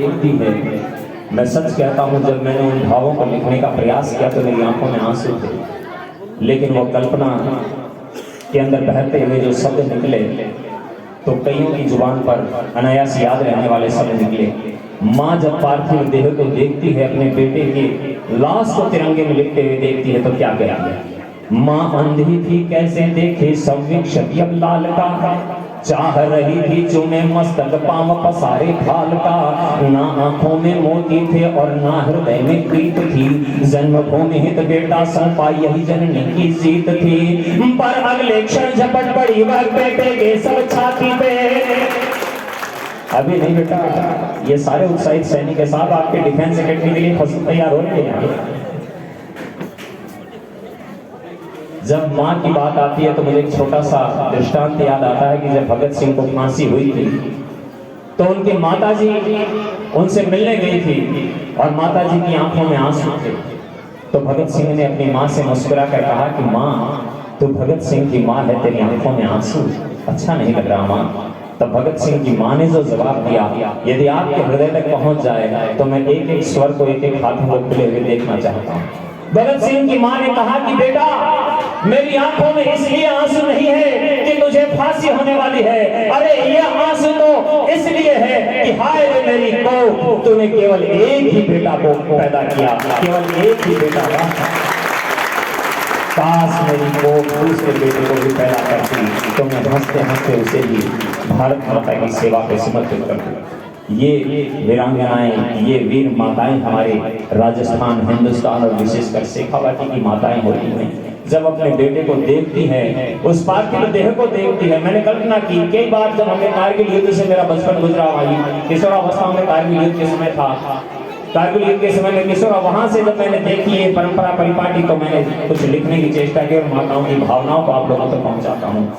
देखती है, मैं सच कहता हूँ जब मैंने उन भावों को लिखने का प्रयास किया तो मेरी आंखों में आंसू थे, लेकिन वो कल्पना के अंदर बहते हुए जो शब्द निकले तो कईयों की जुबान पर अनायास याद रहने वाले शब्द निकले। माँ जब पार्थिव देह को देखती है, अपने बेटे की लाश को तिरंगे में लिखते हुए देखती है तो क्या कहती है? माँ अंधी थी कैसे देखे संविक शबीब लाल का, चाह रही थी चुमे मस्तक पाम पसारे फाल का, ना आंखों में मोती थे और ना हृदय में प्रीत थी, जन्मभूमि हित बेटा सौंपा यही जननी की जीत थी, पर अगले क्षण झपट पड़ी वह बेटे के सब छाती पे। अभी नहीं बेटा, ये सारे उत्साहित सैनिक के साथ आपके डिफेंस एकेडमी के लिए फसल तैयार हो रही है। जब माँ की बात आती है तो मुझे एक छोटा सा दृष्टांत याद आता है कि जब भगत सिंह को फांसी हुई थी तो उनके माताजी उनसे मिलने गई थी और माताजी की आंखों में आंसू थे। तो भगत सिंह ने अपनी माँ से मुस्कुरा कर कहा कि माँ, तू भगत सिंह की माँ है, तेरी आंखों में आंसू अच्छा नहीं लग रहा माँ। तब भगत सिंह की माँ ने जो जवाब दिया, यदि आपके हृदय तक पहुंच जाए तो मैं एक एक स्वर को एक एक हाथों को खुले हुए देखना चाहता हूँ। भगत सिंह की माँ ने कहा कि बेटा, मेरी आंखों में इसलिए आंसू नहीं है कि तुझे फांसी होने वाली है, अरे ये आंसू तो इसलिए है कि हाय रे मेरी को, तूने केवल एक ही बेटा को पैदा किया, केवल एक ही बेटा था। काश मेरी को दूसरे बेटे को भी पैदा करती तो मैं हंसते हंसते उसे ही भारत माता की सेवा पे समर्पित करती। ये वीरांगनाएं, ये वीर माताएं हमारे राजस्थान, हिंदुस्तान और विशेषकर शेखावाटी की माताएं होती हैं, जब अपने बेटे को देखती हैं, उस पार्थिव देह को देखती है। मैंने कल्पना की कई बार जब हमें कारगिल युद्ध से मेरा बचपन गुजरा हुआ, किशोरावस्था में कारगिल युद्ध के समय था, कारगिल युद्ध के समय में किशोर, वहां से जब मैंने देखी ये परंपरा परिपाटी तो मैंने कुछ लिखने की चेष्टा की और माताओं की भावनाओं को आप लोगों तक पहुंचाता हूँ।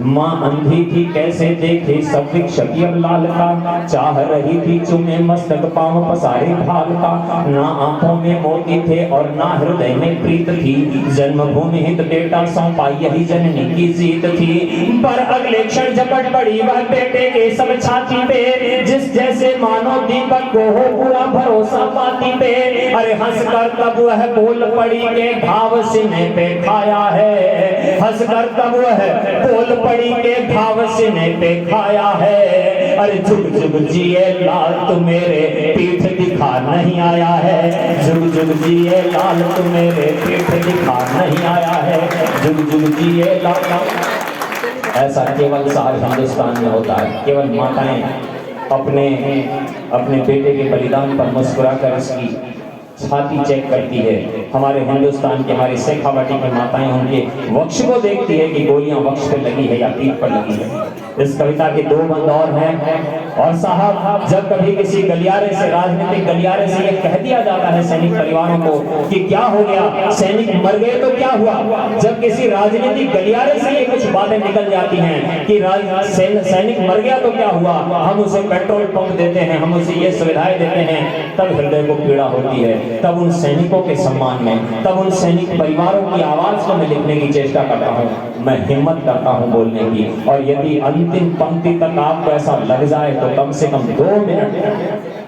माँ अंधी थी कैसे देखे संविक शबीब लाल का, चाह रही थी चुमे मस्तक पाँव पसारे भाल का, ना आंखों में मोती थे और ना हृदय में प्रीत थी, जन्मभूमि हित बेटा सौंपा यही जननी की जीत थी, पर अगले क्षण झपट पड़ी वह बेटे के सब छाती पे, जिस जैसे मानो दीपक को हो पूरा भरोसा पाती पे। अरे हंसकर तब वह बोल पड़ी के भाव सीने पे खाया है, हंसकर तब वह बोल पड़ी के भाव सीने पे खाया है। अरे जुग जुग जिए लाल तू मेरे पीठ दिखा नहीं आया है, जुग जुग जिए लाल तू मेरे पीठ दिखा नहीं आया है, जुग जुग जिए लाल। ऐसा केवल सारे हिंदुस्तान में होता है, केवल माताएं अपने बेटे के बलिदान पर मुस्कुरा कर उसकी छाती चेक करती है। हमारे हिंदुस्तान की, हमारी शेखावाटी की माताएं उनके वक्ष को देखती है कि गोलियां वक्ष पे लगी है या पीठ पर लगी है। इस कविता के दो बंद और हैं। और साहब, जब कभी किसी गलियारे से, राजनीतिक गलियारे से ये कह दिया जाता है सैनिक परिवारों को कि क्या हो गया, सैनिक मर गए तो क्या हुआ, जब किसी राजनीतिक गलियारे से ये कुछ बातें निकल जाती हैं कि सैनिक मर गया तो क्या हुआ, हम उसे पेट्रोल पंप देते हैं, हम उसे ये सुविधाएं देते हैं, तब हृदय को पीड़ा होती है। तब उन सैनिकों के सम्मान में, तब उन सैनिक परिवारों की आवाज को मैं लिखने की चेष्टा करता हूँ, मैं हिम्मत करता हूँ बोलने की। और यदि अंतिम पंक्ति तक आपको ऐसा लग जाए तो कम से कम 2 मिनट,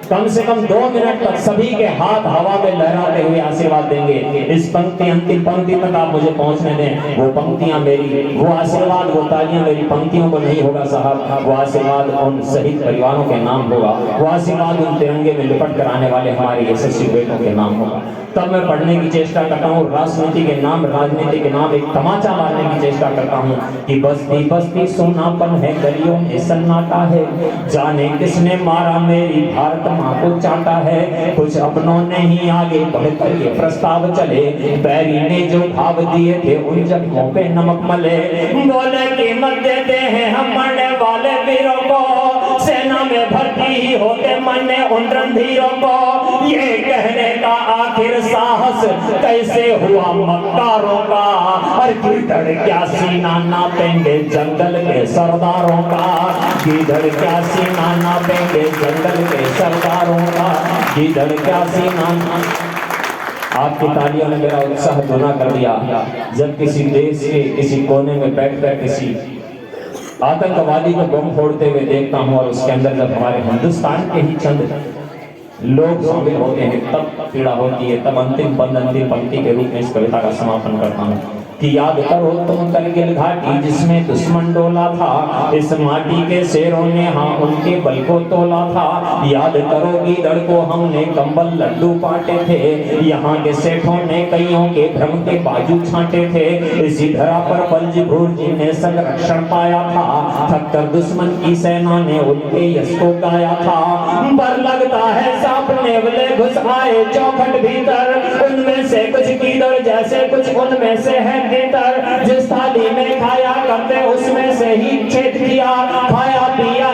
कम से कम 2 मिनट तक सभी के हाथ हवा में लहराते हुए आशीर्वाद देंगे। इस पंक्ति, अंतिम पंक्ति तक आप मुझे पहुंचने दें। वो पंक्तियां मेरी, वो आशीर्वाद, वो तालियां मेरी पंक्तियों को नहीं होगा साहब, वो आशीर्वाद उन शहीद परिवारों के नाम होगा, वो आशीर्वाद उन तिरंगे में लिपट कर आने वाले हमारे यशस्वी बेटों के नाम होगा। तब मैं पढ़ने की चेष्टा करता हूँ, राजनीति के नाम, राजनीति के नाम एक तमाचा मारने की चेष्टा करता हूँ कि बस्ती बस्ती सोनापन है, गलियों में सन्नाटा है, जाने किसने मारा मेरी भारत माँ को चाटा है, कुछ अपनों ने ही आगे बढ़कर ये प्रस्ताव चले, बैरी ने जो भाव दिए थे उन जख्मों पे नमक मले, बोले कीमत देते हैं हम मरने वाले वीरों को, सेना में भर्ती ही होते मरने उन रणधीरों को, ये कहने का आखिर साहस कैसे हुआ मक्कारों का, और गिरधड़ क्या सीना नापेंगे जंगल के सरदारों का, गिरधड़ क्या सीना नापेंगे जंगल के सरदारों का, गिरधड़ क्या सीना। आपकी तालियों ने मेरा उत्साह दुना कर दिया। जब किसी देश के किसी कोने में बैठकर किसी आतंकवादी को बम फोड़ते हुए देखता हूँ और उसके अंदर जब हमारे हिंदुस्तान के ही चंद लोग शामिल होते हैं तब पीड़ा होती है। तब अंतिम पद अंतिम पंक्ति के रूप में इस कविता का समापन करता हूँ कि याद करो तुम करगिल घाटी जिसमें दुश्मन डोला था, इस माटी के शेरों ने हाँ उनके बल को तोला था। याद करो गीदड़ को हमने कंबल लड्डू बांटे थे, यहाँ के सेठों ने कईयों के भ्रम के बाजू छांटे थे। इसी धरा पर बलजबूर जी ने संरक्षण पाया था, थककर दुश्मन की सेना ने उनके यश को गाया था। पर लगता है सांप नेवले घुस आए चौखट भीतर, उनमें से कुछ गीदड़ जैसे कुछ उनमें से है भीतर। जिस थाली में खाया करते उसमें से ही छेद किया, खाया पिया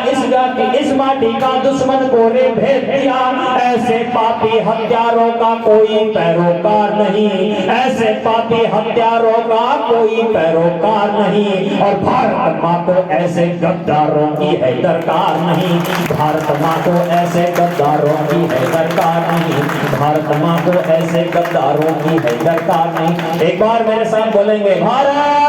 इस माटी का दुश्मन को रे भेद दिया। ऐसे पापी हत्यारों का कोई पैरोकार नहीं, ऐसे पापी हत्यारों का कोई पैरोकार नहीं। और भारत माँ को ऐसे गद्दारों की है दरकार नहीं, भारत माँ को ऐसे गद्दारों की है दरकार नहीं, भारत माँ को ऐसे गद्दारों की है दरकार नहीं। एक बार मेरे साथ बोलेंगे भारत